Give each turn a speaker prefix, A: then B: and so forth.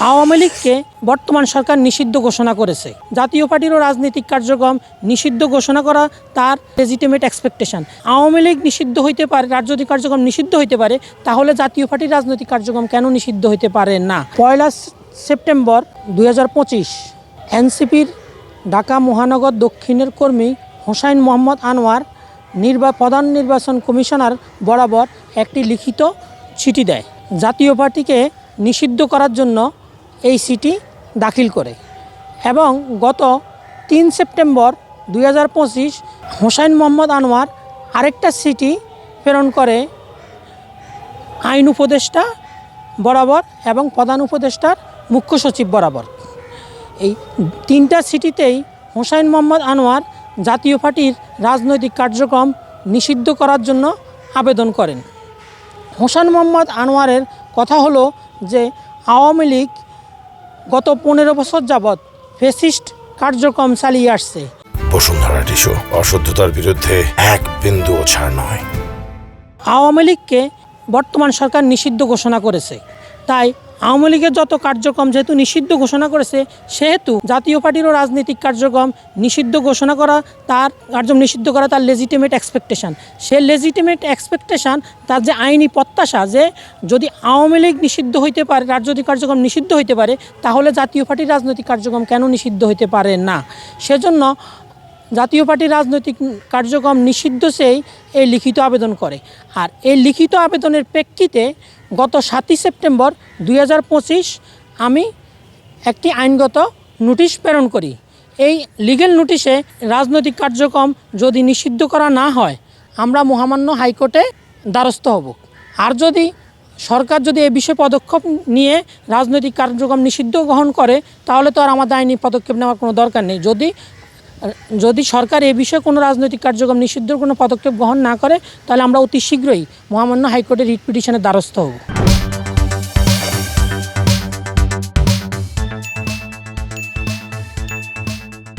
A: আওয়ামী লীগকে বর্তমান সরকার নিষিদ্ধ ঘোষণা করেছে। জাতীয় পার্টির ও রাজনৈতিক কার্যক্রম নিষিদ্ধ ঘোষণা করা তার লেজিটিমেট এক্সপেকটেশন। আওয়ামী লীগ নিষিদ্ধ হইতে পারে, রাজনৈতিক কার্যক্রম নিষিদ্ধ হইতে পারে, তাহলে জাতীয় পার্টির রাজনৈতিক কার্যক্রম কেন নিষিদ্ধ হইতে পারে না? 1 সেপ্টেম্বর 2025 এনসিপির ঢাকা মহানগর দক্ষিণের কর্মী হোসাইন মোহাম্মদ আনোয়ার প্রধান নির্বাচন কমিশনার বরাবর একটি লিখিত চিঠি দেয়। জাতীয় পার্টিকে নিষিদ্ধ করার জন্য এই চিঠি দাখিল করে এবং গত 3 সেপ্টেম্বর 2025 হোসাইন মোহাম্মদ আনোয়ার আরেকটা চিঠি প্রেরণ করে আইন উপদেষ্টা বরাবর এবং প্রধান উপদেষ্টার মুখ্য সচিব বরাবর। এই 3টা চিঠিতেই হোসাইন মোহাম্মদ আনোয়ার জাতীয় পার্টির রাজনৈতিক কার্যক্রম নিষিদ্ধ করার জন্য আবেদন করেন। হোসাইন মোহাম্মদ আনোয়ারের কথা হলো যে আওয়ামী লীগ গত 15 বছর যাবৎ ফ্যাসিস্ট কার্যক্রম চালিয়ে আসছে।
B: বসুন্ধরা টিস্যু অশুদ্ধতার বিরুদ্ধে এক বিন্দুও ছাড় নয়।
A: আওয়ামী লীগকে বর্তমান সরকার নিষিদ্ধ ঘোষণা করেছে, তাই আওয়ামী লীগের যত কার্যক্রম যেহেতু নিষিদ্ধ ঘোষণা করেছে, সেহেতু জাতীয় পার্টির ও রাজনৈতিক কার্যক্রম নিষিদ্ধ ঘোষণা করা তার লেজিটিমেট এক্সপেকটেশন। সে লেজিটিমেট এক্সপেকটেশন তার যে আইনি প্রত্যাশা যে যদি আওয়ামী লীগ নিষিদ্ধ হইতে পারে, রাজনৈতিক কার্যক্রম নিষিদ্ধ হইতে পারে, তাহলে জাতীয় পার্টির রাজনৈতিক কার্যক্রম কেন নিষিদ্ধ হইতে পারে না? সেজন্য জাতীয় পার্টির রাজনৈতিক কার্যক্রম নিষিদ্ধ সেই এই লিখিত আবেদন করে। আর এই লিখিত আবেদনের প্রেক্ষিতে গত 7 সেপ্টেম্বর 2025 আমি একটি আইনগত নোটিশ প্রেরণ করি। এই লিগ্যাল নোটিশে রাজনৈতিক কার্যক্রম যদি নিষিদ্ধ করা না হয়, আমরা মহামান্য হাইকোর্টে দ্বারস্থ হব। আর যদি সরকার যদি এই বিষয়ে পদক্ষেপ নিয়ে রাজনৈতিক কার্যক্রম নিষিদ্ধ গ্রহণ করে, তাহলে তো আর আমাদের আইনি পদক্ষেপ নেওয়ার কোনো দরকার নেই। যদি সরকার এ বিষয়ে কোনো রাজনৈতিক কার্যক্রম নিষিদ্ধর কোনো পদক্ষেপ গ্রহণ না করে, তাহলে আমরা অতি শীঘ্রই মহামান্য হাইকোর্টের রিট পিটিশনের দ্বারস্থ হব।